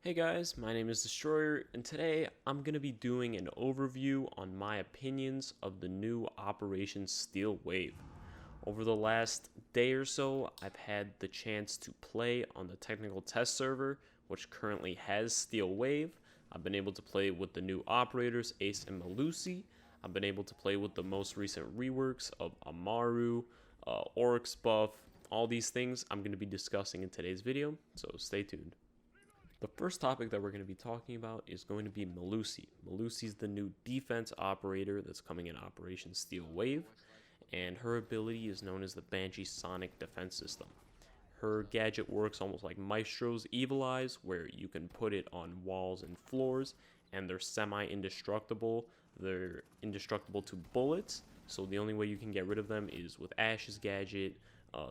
Hey guys, my name is Destroyer, and today I'm going to be doing an overview on my opinions of the new Operation Steel Wave. Over the last day or so, I've had the chance to play on the technical test server, which currently has Steel Wave. I've been able to play with the new operators, Ace and Malusi. I've been able to play with the most recent reworks of Amaru, Orcs buff, all these things I'm going to be discussing in today's video, so stay tuned. The first topic that we're going to be talking about is going to be Malusi. Malusi is the new defense operator that's coming in Operation Steel Wave, and her ability is known as the Banshee Sonic Defense System. Her gadget works almost like Maestro's Evil Eyes, where you can put it on walls and floors, and they're semi-indestructible. They're indestructible to bullets, so the only way you can get rid of them is with Ash's gadget,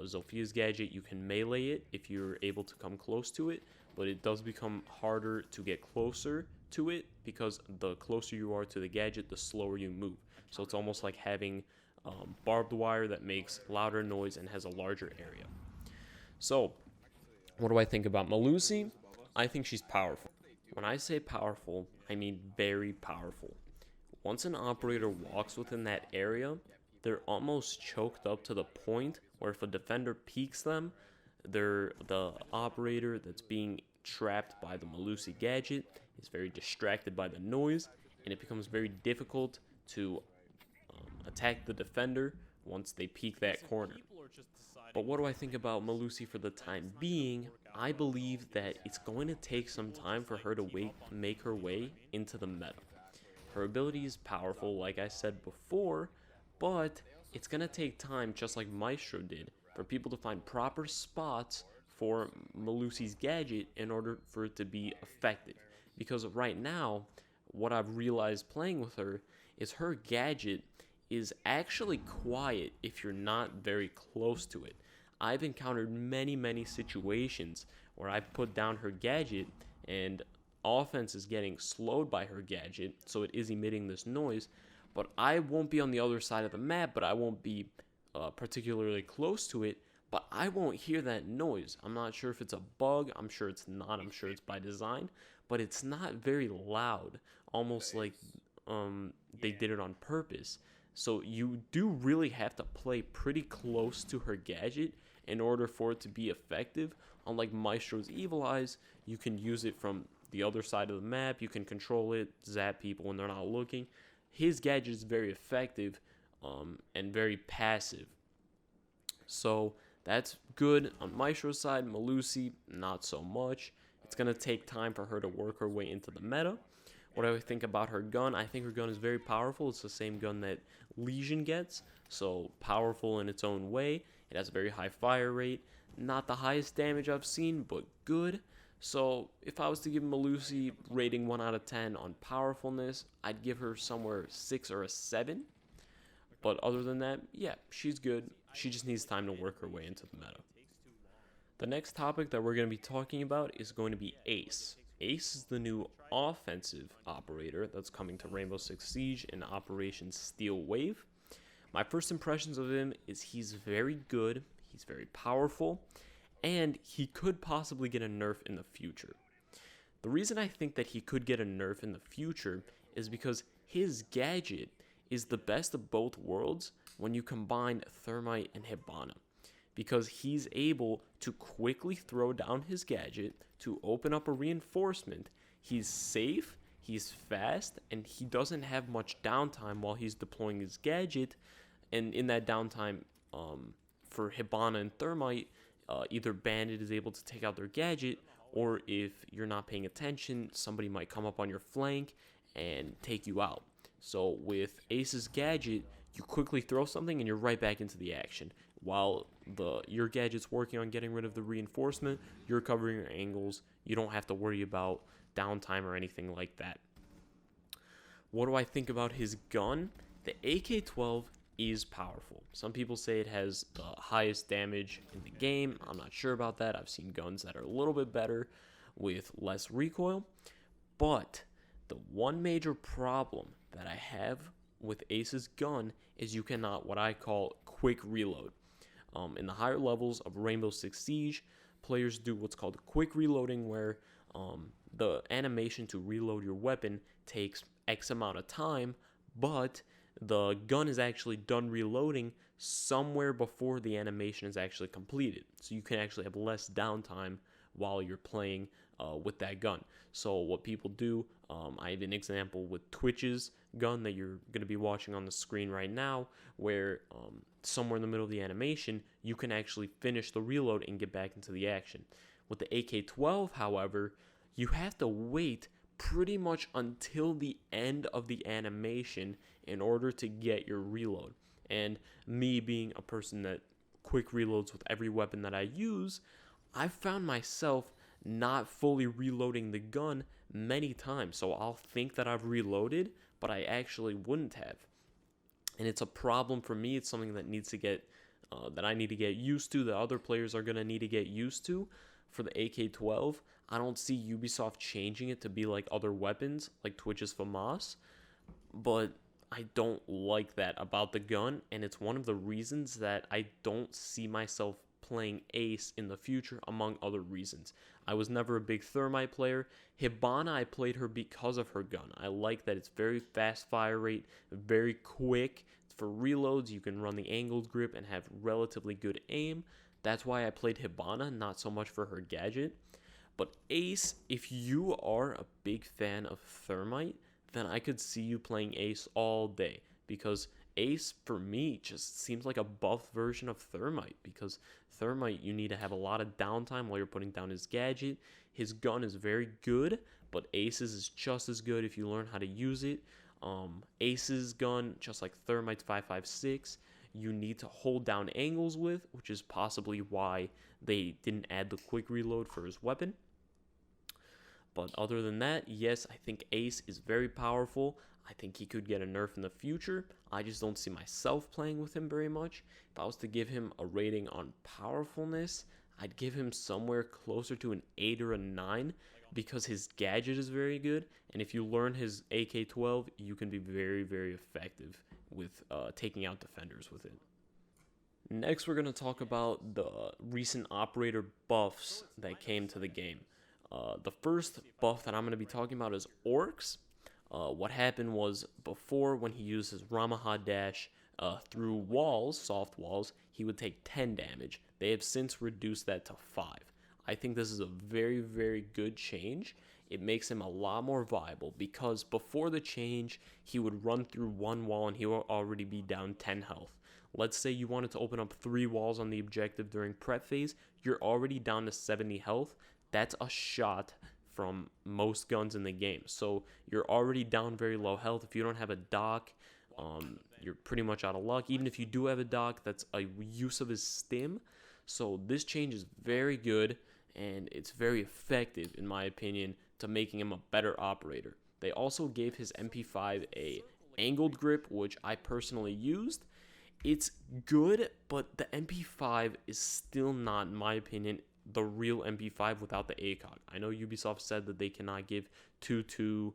Zophia's gadget. You can melee it if you're able to come close to it, but it does become harder to get closer to it because the closer you are to the gadget, the slower you move. So it's almost like having barbed wire that makes louder noise and has a larger area. So, what do I think about Malusi? I think she's powerful. When I say powerful, I mean very powerful. Once an operator walks within that area, they're almost choked up to the point where if a defender peeks them, the operator that's being trapped by the Malusi gadget is very distracted by the noise, and it becomes very difficult to attack the defender once they peek that corner. But what do I think about Malusi for the time being? I believe that it's going to take some time for her to make her way into the meta. Her ability is powerful, like I said before, but it's going to take time, just like Maestro did, for people to find proper spots for Malusi's gadget in order for it to be effective. Because right now, what I've realized playing with her is her gadget is actually quiet if you're not very close to it. I've encountered many situations where I put down her gadget and offense is getting slowed by her gadget, so it is emitting this noise, but I won't be on the other side of the map, but I won't be particularly close to it, but I won't hear that noise. I'm not sure if it's a bug. I'm sure it's not. I'm sure it's by design, but it's not very loud, almost like they did it on purpose. So you do really have to play pretty close to her gadget in order for it to be effective. Unlike Maestro's Evil Eyes, you can use it from the other side of the map. You can control it, zap people when they're not looking. His gadget is very effective and very passive. So that's good on Maestro's side. Malusi, not so much. It's going to take time for her to work her way into the meta. What do I think about her gun? I think her gun is very powerful. It's the same gun that Legion gets, so powerful in its own way. It has a very high fire rate. Not the highest damage I've seen, but good. So if I was to give Malusi rating 1 out of 10 on powerfulness, I'd give her somewhere 6 or a 7. But other than that, yeah, she's good. She just needs time to work her way into the meta. The next topic that we're going to be talking about is going to be Ace. Ace is the new offensive operator that's coming to Rainbow Six Siege in Operation Steel Wave. My first impressions of him is he's very good, he's very powerful, and he could possibly get a nerf in the future. The reason I think that he could get a nerf in the future is because his gadget is the best of both worlds when you combine Thermite and Hibana, because he's able to quickly throw down his gadget to open up a reinforcement. He's safe, he's fast, and he doesn't have much downtime while he's deploying his gadget. And in that downtime, for Hibana and Thermite, either Bandit is able to take out their gadget, or if you're not paying attention, somebody might come up on your flank and take you out. So with Ace's gadget, you quickly throw something and you're right back into the action. While your gadget's working on getting rid of the reinforcement, you're covering your angles. You don't have to worry about downtime or anything like that. What do I think about his gun? The AK-12 is powerful. Some people say it has the highest damage in the game. I'm not sure about that. I've seen guns that are a little bit better with less recoil. But the one major problem that I have with Ace's gun is you cannot what I call quick reload. In the higher levels of Rainbow Six Siege, players do what's called quick reloading, where animation to reload your weapon takes X amount of time, but the gun is actually done reloading somewhere before the animation is actually completed. So you can actually have less downtime while you're playing with that gun. So what people do, I have an example with Twitch's gun that you're going to be watching on the screen right now, where somewhere in the middle of the animation, you can actually finish the reload and get back into the action. With the AK-12, however, you have to wait pretty much until the end of the animation in order to get your reload. And me being a person that quick reloads with every weapon that I use, I've found myself not fully reloading the gun many times. So I'll think that I've reloaded, but I actually wouldn't have. And it's a problem for me. It's something that needs to get that I need to get used to, that other players are going to need to get used to. For the AK-12, I don't see Ubisoft changing it to be like other weapons, like Twitch's FAMAS, but I don't like that about the gun, and it's one of the reasons that I don't see myself playing Ace in the future, among other reasons. I was never a big Thermite player. Hibana, I played her because of her gun. I like that it's very fast fire rate, very quick. For reloads, you can run the angled grip and have relatively good aim. That's why I played Hibana, not so much for her gadget. But Ace, if you are a big fan of Thermite, then I could see you playing Ace all day. Because Ace, for me, just seems like a buffed version of Thermite. Because Thermite, you need to have a lot of downtime while you're putting down his gadget. His gun is very good, but Ace's is just as good if you learn how to use it. Ace's gun, just like Thermite's 5.56, you need to hold down angles with, which is possibly why they didn't add the quick reload for his weapon. But other than that, yes, I think Ace is very powerful. I think he could get a nerf in the future. I just don't see myself playing with him very much. If I was to give him a rating on powerfulness, I'd give him somewhere closer to an 8 or a 9 because his gadget is very good. And if you learn his AK-12, you can be very, very effective with taking out defenders with it. Next, we're going to talk about the recent operator buffs that came to the game. The first buff that I'm going to be talking about is Orcs. What happened was, before, when he used his Ramaha dash through walls, soft walls, he would take 10 damage. They have since reduced that to 5. I think this is a very, very good change. It makes him a lot more viable, because before the change, he would run through one wall and he would already be down 10 health. Let's say you wanted to open up 3 walls on the objective during prep phase, you're already down to 70 health. That's a shot from most guns in the game. So you're already down very low health. If you don't have a dock, you're pretty much out of luck. Even if you do have a dock, that's a use of his stim. So this change is very good, and it's very effective, in my opinion, to making him a better operator. They also gave his MP5 a angled grip, which I personally used. It's good, but the MP5 is still not, in my opinion, the real MP5 without the ACOG. I know Ubisoft said that they cannot give two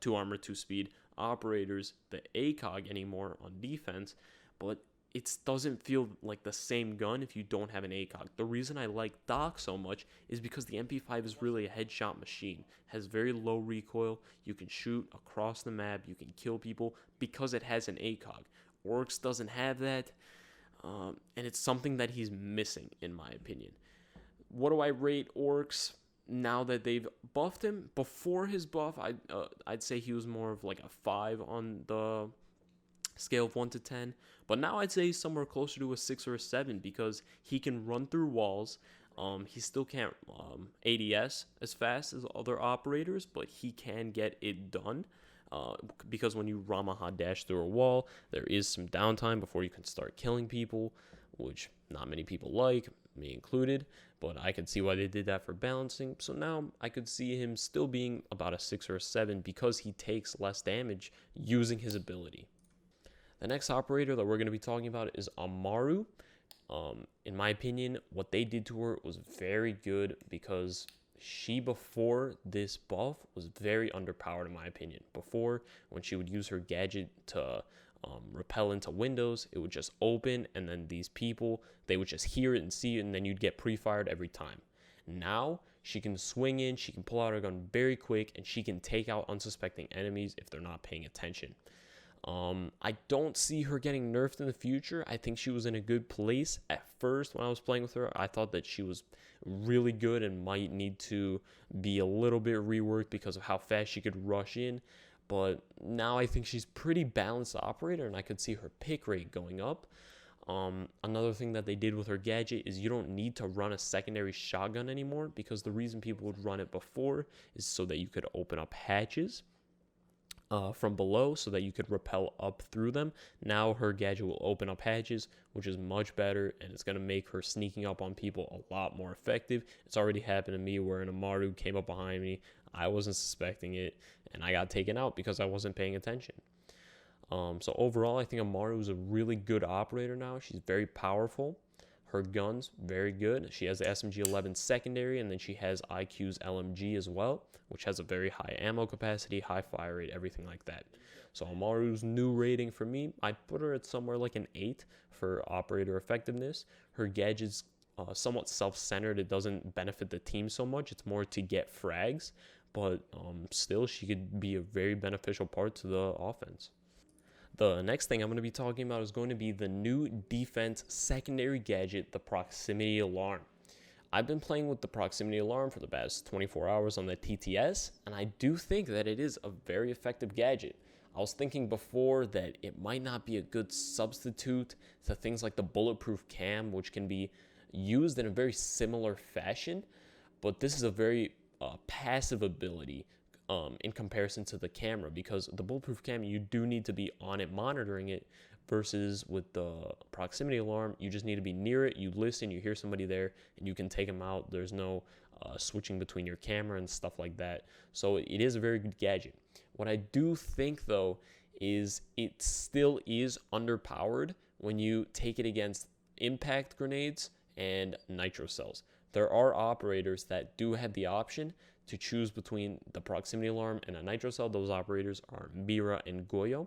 armor, 2 speed operators the ACOG anymore on defense, but it doesn't feel like the same gun if you don't have an ACOG. The reason I like Doc so much is because the MP5 is really a headshot machine. It has very low recoil. You can shoot across the map. You can kill people because it has an ACOG. Orcs doesn't have that, and it's something that he's missing, in my opinion. What do I rate Orcs now that they've buffed him? Before his buff, I'd say he was more of like a 5 on the scale of 1 to 10. But now I'd say somewhere closer to a 6 or a 7, because he can run through walls. He still can't ADS as fast as other operators, but he can get it done. Because when you Ramaha dash through a wall, there is some downtime before you can start killing people, which not many people like, me included, but I could see why they did that for balancing. So now I could see him still being about a 6 or a 7 because he takes less damage using his ability. The next operator that we're going to be talking about is Amaru. In my opinion, what they did to her was very good, because she, before this buff, was very underpowered in my opinion. Before, when she would use her gadget to repel into windows, it would just open, and then these people, they would just hear it and see it, and then you'd get pre-fired every time. Now, She can swing in, she can pull out her gun very quick, and she can take out unsuspecting enemies if they're not paying attention. I don't see her getting nerfed in the future. I think she was in a good place. At first, when I was playing with her, I thought that she was really good and might need to be a little bit reworked because of how fast she could rush in. But now I think she's pretty balanced operator, and I could see her pick rate going up. Another thing that they did with her gadget is you don't need to run a secondary shotgun anymore, because the reason people would run it before is so that you could open up hatches from below so that you could rappel up through them. Now her gadget will open up hatches, which is much better, and it's going to make her sneaking up on people a lot more effective. It's already happened to me where an Amaru came up behind me. I wasn't suspecting it, and I got taken out because I wasn't paying attention. So overall, I think Amaru is a really good operator now. She's very powerful. Her gun's very good. She has the SMG-11 secondary, and then she has IQ's LMG as well, which has a very high ammo capacity, high fire rate, everything like that. So Amaru's new rating for me, I'd put her at somewhere like an 8 for operator effectiveness. Her gadget's somewhat self-centered. It doesn't benefit the team so much. It's more to get frags, but still she could be a very beneficial part to the offense. The next thing I'm going to be talking about is going to be the new defense secondary gadget, the proximity alarm. I've been playing with the proximity alarm for the past 24 hours on the TTS, and I do think that it is a very effective gadget. I was thinking before that it might not be a good substitute to things like the bulletproof cam, which can be used in a very similar fashion, but this is a very passive ability in comparison to the camera, because the bulletproof cam, you do need to be on it monitoring it, versus with the proximity alarm, you just need to be near it, you listen, you hear somebody there, and you can take them out. There's no switching between your camera and stuff like that. So it is a very good gadget. What I do think, though, is it still is underpowered when you take it against impact grenades and nitro cells. There are operators that do have the option to choose between the proximity alarm and a nitro cell. Those operators are Mira and Goyo.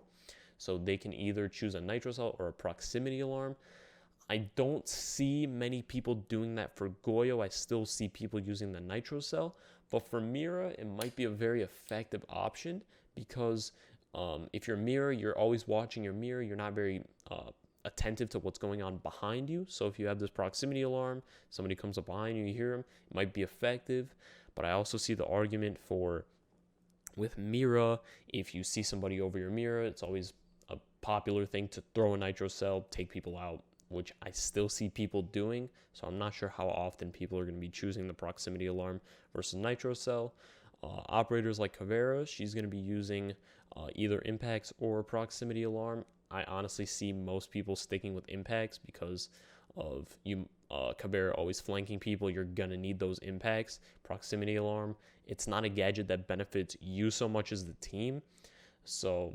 So they can either choose a nitro cell or a proximity alarm. I don't see many people doing that for Goyo. I still see people using the nitro cell. But for Mira, it might be a very effective option, because if you're Mira, you're always watching your mirror. You're not very attentive to what's going on behind you. So if you have this proximity alarm, somebody comes up behind you, you hear them, it might be effective. But I also see the argument for, with Mira, if you see somebody over your mirror, it's always a popular thing to throw a nitro cell, take people out, which I still see people doing. So I'm not sure how often people are going to be choosing the proximity alarm versus nitro cell. Operators like Caveira, she's going to be using either impacts or proximity alarm. I honestly see most people sticking with impacts because of Caveira always flanking people. You're going to need those impacts. Proximity alarm, it's not a gadget that benefits you so much as the team. So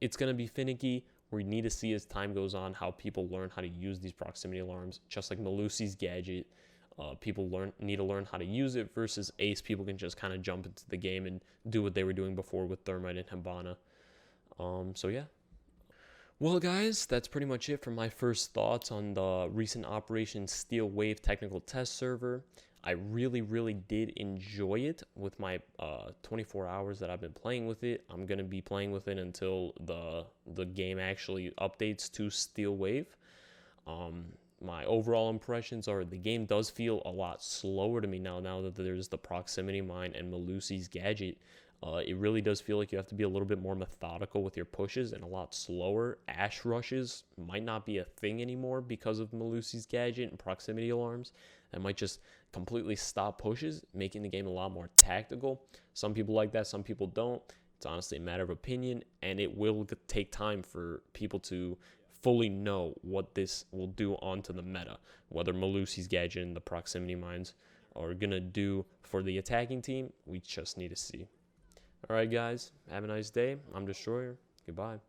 it's going to be finicky. We need to see as time goes on how people learn how to use these proximity alarms. Just like Malusi's gadget, people need to learn how to use it, versus Ace, people can just kind of jump into the game and do what they were doing before with Thermite and Hibana. So yeah. Well, guys, that's pretty much it for my first thoughts on the recent Operation Steel Wave technical test server. I really, really did enjoy it with my 24 hours that I've been playing with it. I'm going to be playing with it until the game actually updates to Steel Wave. My overall impressions are the game does feel a lot slower to me now that there's the proximity mine and Malusi's gadget. It really does feel like you have to be a little bit more methodical with your pushes and a lot slower. Ash rushes might not be a thing anymore because of Malusi's gadget and proximity alarms. That might just completely stop pushes, making the game a lot more tactical. Some people like that, some people don't. It's honestly a matter of opinion, and it will take time for people to fully know what this will do onto the meta, whether Malusi's gadget and the proximity mines are going to do for the attacking team. We just need to see. All right, guys, have a nice day. I'm Destroyer. Goodbye.